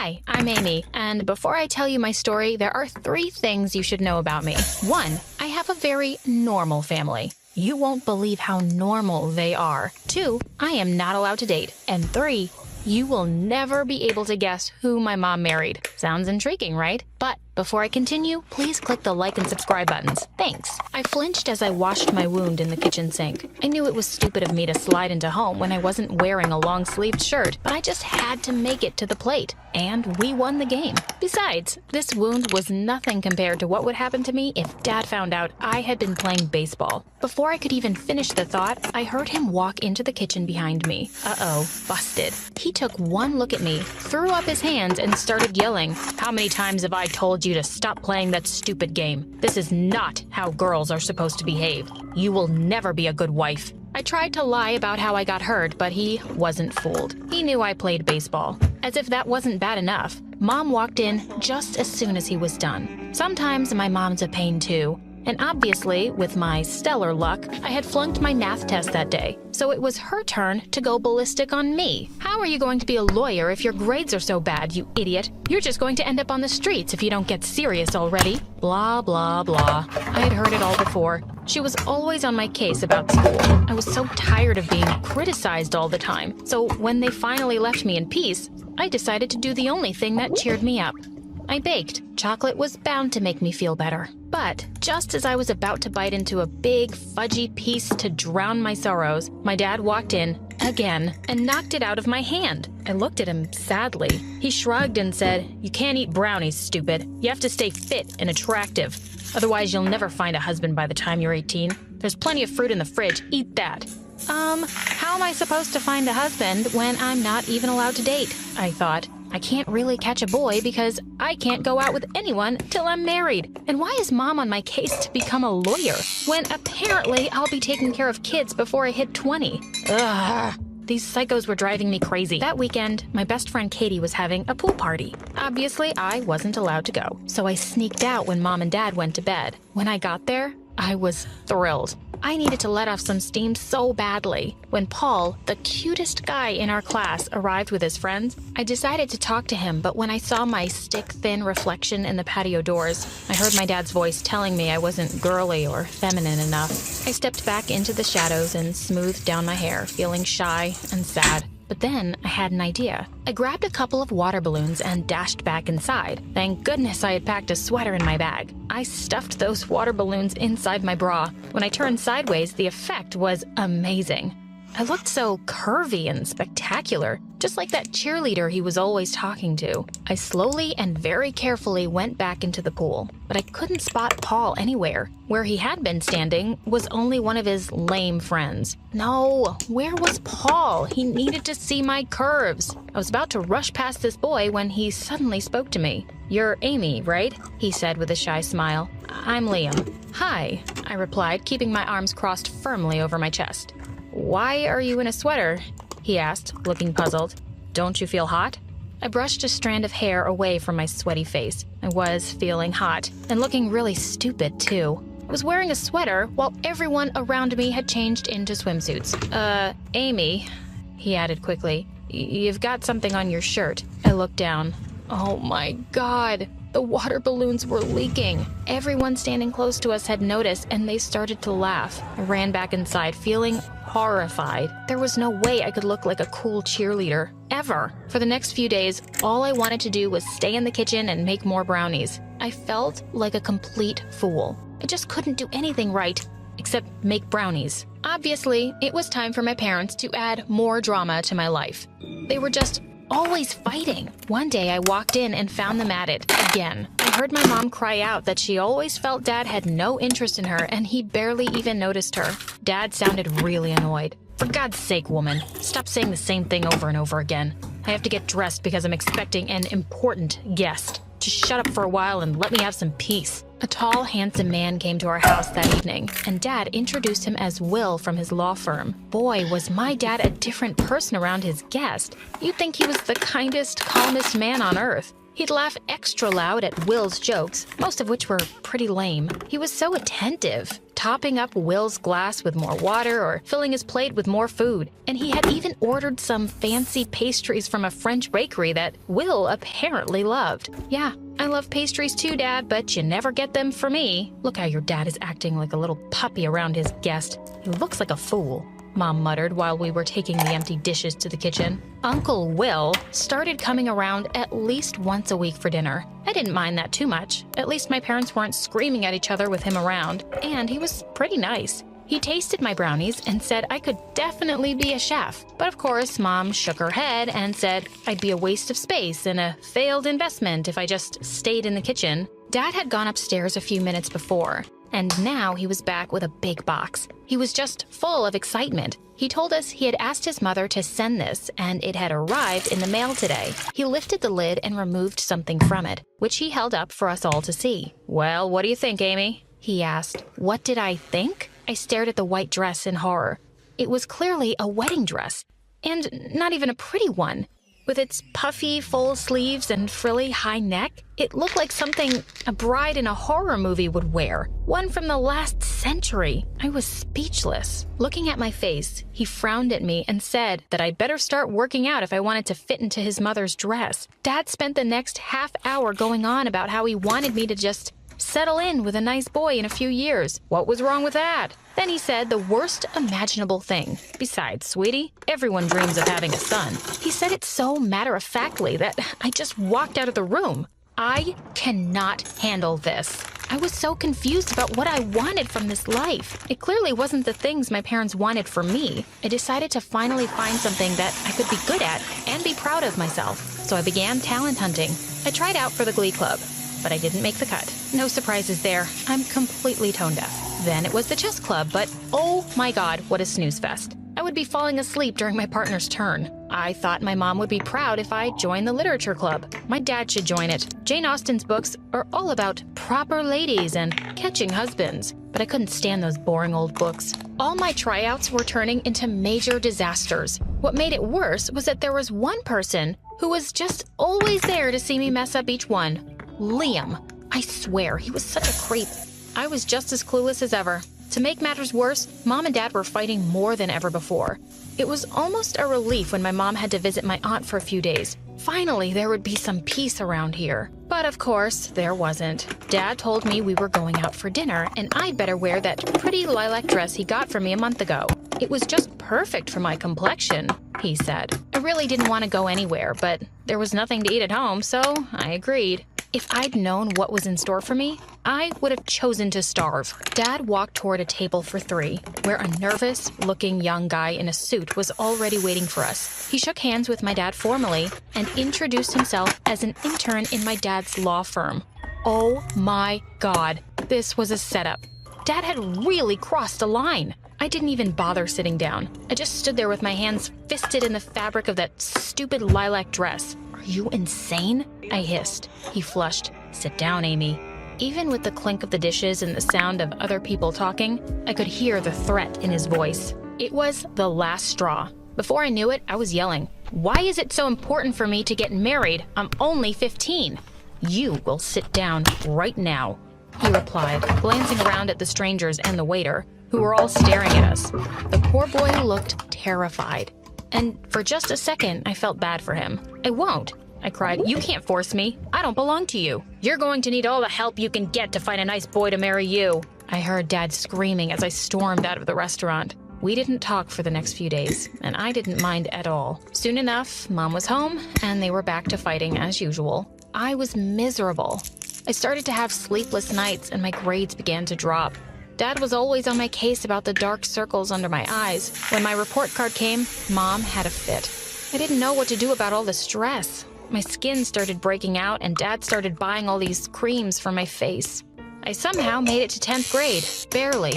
Hi, I'm Amy, and before I tell you my story, there are 3 things you should know about me. 1, I have a very normal family. You won't believe how normal they are. 2, I am not allowed to date. And 3, you will never be able to guess who my mom married. Sounds intriguing, right? But before I continue, please click the like and subscribe buttons. Thanks. I flinched as I washed my wound in the kitchen sink. I knew it was stupid of me to slide into home when I wasn't wearing a long-sleeved shirt, but I just had to make it to the plate. And we won the game. Besides, this wound was nothing compared to what would happen to me if Dad found out I had been playing baseball. Before I could even finish the thought, I heard him walk into the kitchen behind me. Uh-oh, busted. He took one look at me, threw up his hands, and started yelling, "How many times have I told you to stop playing that stupid game? This is not how girls are supposed to behave. You will never be a good wife." I tried to lie about how I got hurt, but he wasn't fooled. He knew I played baseball. As if that wasn't bad enough, Mom walked in just as soon as he was done. Sometimes my mom's a pain too. And obviously, with my stellar luck, I had flunked my math test that day, so it was her turn to go ballistic on me. How are you going to be a lawyer if your grades are so bad, you idiot? You're just going to end up on the streets if you don't get serious already. Blah, blah, blah. I had heard it all before. She was always on my case about school. I was so tired of being criticized all the time, so when they finally left me in peace, I decided to do the only thing that cheered me up. I baked. Chocolate was bound to make me feel better. But just as I was about to bite into a big, fudgy piece to drown my sorrows, my dad walked in, again, and knocked it out of my hand. I looked at him sadly. He shrugged and said, "You can't eat brownies, stupid. You have to stay fit and attractive. Otherwise, you'll never find a husband by the time you're 18. There's plenty of fruit in the fridge. Eat that." How am I supposed to find a husband when I'm not even allowed to date? I thought. I can't really catch a boy because I can't go out with anyone till I'm married. And why is Mom on my case to become a lawyer when apparently I'll be taking care of kids before I hit 20? Ugh. These psychos were driving me crazy. That weekend, my best friend Katie was having a pool party. Obviously, I wasn't allowed to go, so I sneaked out when Mom and Dad went to bed. When I got there, I was thrilled. I needed to let off some steam so badly. When Paul, the cutest guy in our class, arrived with his friends, I decided to talk to him, but when I saw my stick-thin reflection in the patio doors, I heard my dad's voice telling me I wasn't girly or feminine enough. I stepped back into the shadows and smoothed down my hair, feeling shy and sad. But then I had an idea. I grabbed a couple of water balloons and dashed back inside. Thank goodness I had packed a sweater in my bag. I stuffed those water balloons inside my bra. When I turned sideways, the effect was amazing. I looked so curvy and spectacular, just like that cheerleader he was always talking to. I slowly and very carefully went back into the pool, but I couldn't spot Paul anywhere. Where he had been standing was only one of his lame friends. No, where was Paul? He needed to see my curves. I was about to rush past this boy when he suddenly spoke to me. "You're Amy, right?" he said with a shy smile. "I'm Liam." "Hi," I replied, keeping my arms crossed firmly over my chest. "Why are you in a sweater?" he asked, looking puzzled. "Don't you feel hot?" I brushed a strand of hair away from my sweaty face. I was feeling hot, and looking really stupid, too. I was wearing a sweater while everyone around me had changed into swimsuits. Amy," he added quickly, "you've got something on your shirt." I looked down. Oh my God! The water balloons were leaking. Everyone standing close to us had noticed, and they started to laugh. I ran back inside, feeling horrified. There was no way I could look like a cool cheerleader, ever. For the next few days, all I wanted to do was stay in the kitchen and make more brownies. I felt like a complete fool. I just couldn't do anything right, except make brownies. Obviously, it was time for my parents to add more drama to my life. They were just always fighting. One day I walked in and found them at it again. I heard my mom cry out that she always felt Dad had no interest in her and he barely even noticed her. Dad sounded really annoyed. "For God's sake, woman, stop saying the same thing over and over again. I have to get dressed because I'm expecting an important guest. Just shut up for a while and let me have some peace." A tall, handsome man came to our house that evening, and Dad introduced him as Will from his law firm. Boy, was my dad a different person around his guest. You'd think he was the kindest, calmest man on earth. He'd laugh extra loud at Will's jokes, most of which were pretty lame. He was so attentive. topping up Will's glass with more water or filling his plate with more food. And he had even ordered some fancy pastries from a French bakery that Will apparently loved. Yeah, I love pastries too, Dad, but you never get them for me. Look how your dad is acting like a little puppy around his guest. He looks like a fool, Mom muttered while we were taking the empty dishes to the kitchen. Uncle Will started coming around at least once a week for dinner. I didn't mind that too much. At least my parents weren't screaming at each other with him around, and he was pretty nice. He tasted my brownies and said I could definitely be a chef. But of course, Mom shook her head and said I'd be a waste of space and a failed investment if I just stayed in the kitchen. Dad had gone upstairs a few minutes before, and now he was back with a big box. He was just full of excitement. He told us he had asked his mother to send this, and it had arrived in the mail today. He lifted the lid and removed something from it, which he held up for us all to see. "Well, what do you think, Amy?" he asked. What did I think? I stared at the white dress in horror. It was clearly a wedding dress, and not even a pretty one. With its puffy, full sleeves and frilly high neck, it looked like something a bride in a horror movie would wear. One from the last century. I was speechless. Looking at my face, he frowned at me and said that I'd better start working out if I wanted to fit into his mother's dress. Dad spent the next half hour going on about how he wanted me to just settle in with a nice boy in a few years. What was wrong with that? Then he said the worst imaginable thing. Besides, sweetie, everyone dreams of having a son. He said it so matter-of-factly that I just walked out of the room. I cannot handle this. I was so confused about what I wanted from this life. It clearly wasn't the things my parents wanted for me. I decided to finally find something that I could be good at and be proud of myself. So I began talent hunting. I tried out for the Glee Club, but I didn't make the cut. No surprises there. I'm completely tone deaf. Then it was the chess club, but oh my God, what a snooze fest. I would be falling asleep during my partner's turn. I thought my mom would be proud if I joined the literature club. My dad should join it. Jane Austen's books are all about proper ladies and catching husbands, but I couldn't stand those boring old books. All my tryouts were turning into major disasters. What made it worse was that there was one person who was just always there to see me mess up each one. Liam. I swear, he was such a creep. I was just as clueless as ever. To make matters worse, Mom and Dad were fighting more than ever before. It was almost a relief when my mom had to visit my aunt for a few days. Finally, there would be some peace around here. But of course, there wasn't. Dad told me we were going out for dinner, and I'd better wear that pretty lilac dress he got for me a month ago. It was just perfect for my complexion, he said. I really didn't want to go anywhere, but there was nothing to eat at home, so I agreed. If I'd known what was in store for me, I would have chosen to starve. Dad walked toward a table for three, where a nervous-looking young guy in a suit was already waiting for us. He shook hands with my dad formally and introduced himself as an intern in my dad's law firm. Oh my God, this was a setup. Dad had really crossed a line. I didn't even bother sitting down. I just stood there with my hands fisted in the fabric of that stupid lilac dress. Are you insane? I hissed. He flushed. Sit down, Amy. Even with the clink of the dishes and the sound of other people talking, I could hear the threat in his voice. It was the last straw. Before I knew it, I was yelling. Why is it so important for me to get married? I'm only 15. You will sit down right now, he replied, glancing around at the strangers and the waiter, who were all staring at us. The poor boy looked terrified. And for just a second, I felt bad for him. I won't, I cried. You can't force me. I don't belong to you. You're going to need all the help you can get to find a nice boy to marry you. I heard Dad screaming as I stormed out of the restaurant. We didn't talk for the next few days, and I didn't mind at all. Soon enough, Mom was home, and they were back to fighting as usual. I was miserable. I started to have sleepless nights, and my grades began to drop. Dad was always on my case about the dark circles under my eyes. When my report card came, Mom had a fit. I didn't know what to do about all the stress. My skin started breaking out, and Dad started buying all these creams for my face. I somehow made it to 10th grade, barely.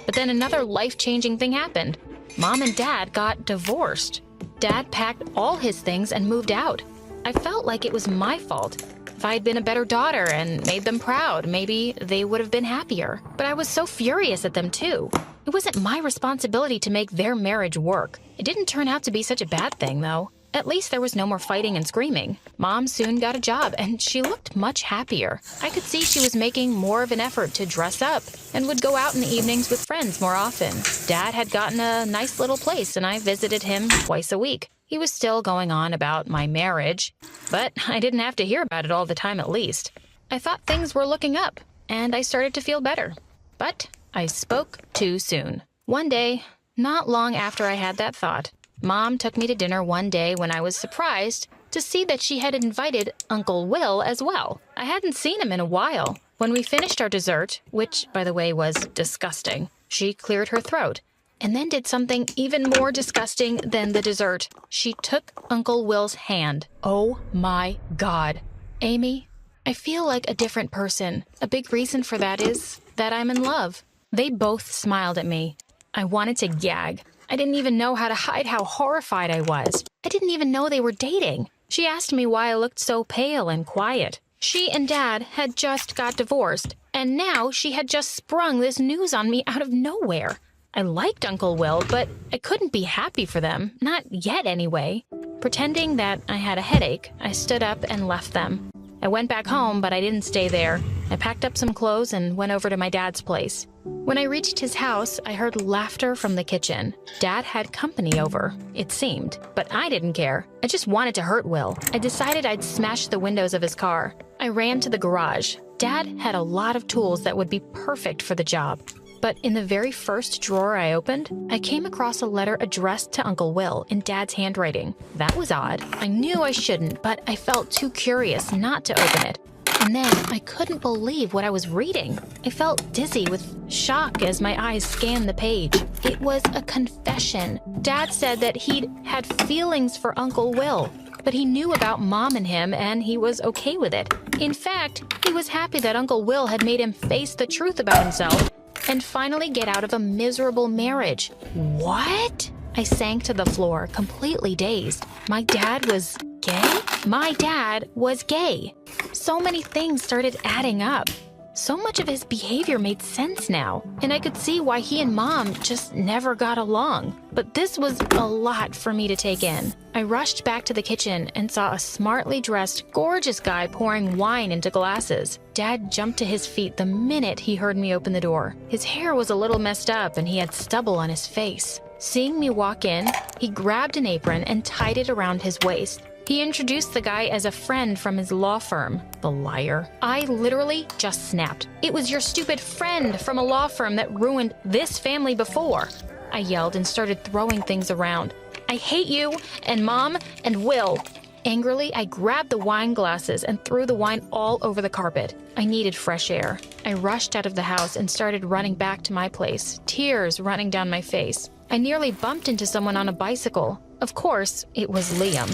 But then another life-changing thing happened. Mom and Dad got divorced. Dad packed all his things and moved out. I felt like it was my fault. If I'd been a better daughter and made them proud, maybe they would have been happier. But I was so furious at them, too. It wasn't my responsibility to make their marriage work. It didn't turn out to be such a bad thing, though. At least there was no more fighting and screaming. Mom soon got a job, and she looked much happier. I could see she was making more of an effort to dress up and would go out in the evenings with friends more often. Dad had gotten a nice little place, and I visited him twice a week. He was still going on about my marriage, but I didn't have to hear about it all the time at least. I thought things were looking up, and I started to feel better. But I spoke too soon. One day, not long after I had that thought, Mom took me to dinner one day when I was surprised to see that she had invited Uncle Will as well. I hadn't seen him in a while. When we finished our dessert, which, by the way, was disgusting, she cleared her throat and then did something even more disgusting than the dessert. She took Uncle Will's hand. Oh my God. Amy, I feel like a different person. A big reason for that is that I'm in love. They both smiled at me. I wanted to gag. I didn't even know how to hide how horrified I was. I didn't even know they were dating. She asked me why I looked so pale and quiet. She and Dad had just got divorced, and now she had just sprung this news on me out of nowhere. I liked Uncle Will, but I couldn't be happy for them. Not yet, anyway. Pretending that I had a headache, I stood up and left them. I went back home, but I didn't stay there. I packed up some clothes and went over to my dad's place. When I reached his house, I heard laughter from the kitchen. Dad had company over, it seemed, but I didn't care. I just wanted to hurt Will. I decided I'd smash the windows of his car. I ran to the garage. Dad had a lot of tools that would be perfect for the job. But in the very first drawer I opened, I came across a letter addressed to Uncle Will in Dad's handwriting. That was odd. I knew I shouldn't, but I felt too curious not to open it. And then I couldn't believe what I was reading. I felt dizzy with shock as my eyes scanned the page. It was a confession. Dad said that he'd had feelings for Uncle Will, but he knew about Mom and him, and he was okay with it. In fact, he was happy that Uncle Will had made him face the truth about himself and finally get out of a miserable marriage. What? I sank to the floor, completely dazed. My dad was gay? My dad was gay. So many things started adding up. So much of his behavior made sense now, and I could see why he and Mom just never got along. But this was a lot for me to take in. I rushed back to the kitchen and saw a smartly dressed, gorgeous guy pouring wine into glasses. Dad jumped to his feet the minute he heard me open the door. His hair was a little messed up and he had stubble on his face. Seeing me walk in, he grabbed an apron and tied it around his waist. He introduced the guy as a friend from his law firm. The liar. I literally just snapped. It was your stupid friend from a law firm that ruined this family before. I yelled and started throwing things around. I hate you and Mom and Will. Angrily, I grabbed the wine glasses and threw the wine all over the carpet. I needed fresh air. I rushed out of the house and started running back to my place, tears running down my face. I nearly bumped into someone on a bicycle. Of course, it was Liam.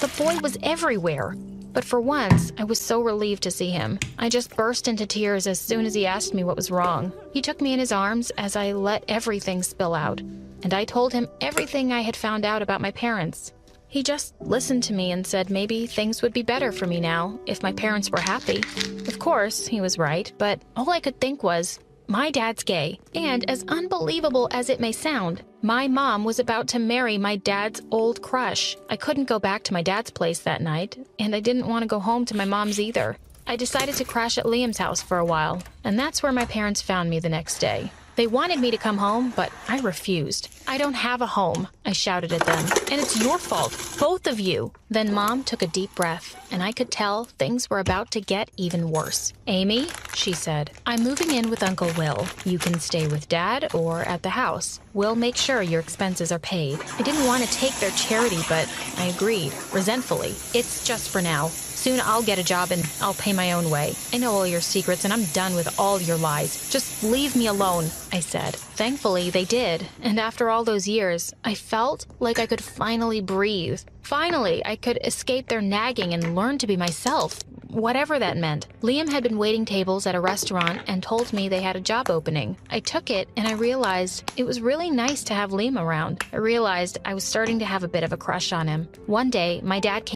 The boy was everywhere. But for once, I was so relieved to see him. I just burst into tears as soon as he asked me what was wrong. He took me in his arms as I let everything spill out, and I told him everything I had found out about my parents. He just listened to me and said maybe things would be better for me now if my parents were happy. Of course, he was right, but all I could think was, my dad's gay, and as unbelievable as it may sound, my mom was about to marry my dad's old crush. I couldn't go back to my dad's place that night, and I didn't want to go home to my mom's either. I decided to crash at Liam's house for a while, and that's where my parents found me the next day. They wanted me to come home, but I refused. I don't have a home, I shouted at them, and it's your fault, both of you. Then Mom took a deep breath, and I could tell things were about to get even worse. Amy, she said, I'm moving in with Uncle Will. You can stay with Dad or at the house. We'll make sure your expenses are paid. I didn't want to take their charity, but I agreed, resentfully. It's just for now. Soon I'll get a job and I'll pay my own way. I know all your secrets and I'm done with all your lies. Just leave me alone, I said. Thankfully, they did. And after all those years, I felt like I could finally breathe. Finally, I could escape their nagging and learn to be myself, whatever that meant. Liam had been waiting tables at a restaurant and told me they had a job opening. I took it and I realized it was really nice to have Liam around. I realized I was starting to have a bit of a crush on him. One day, my dad came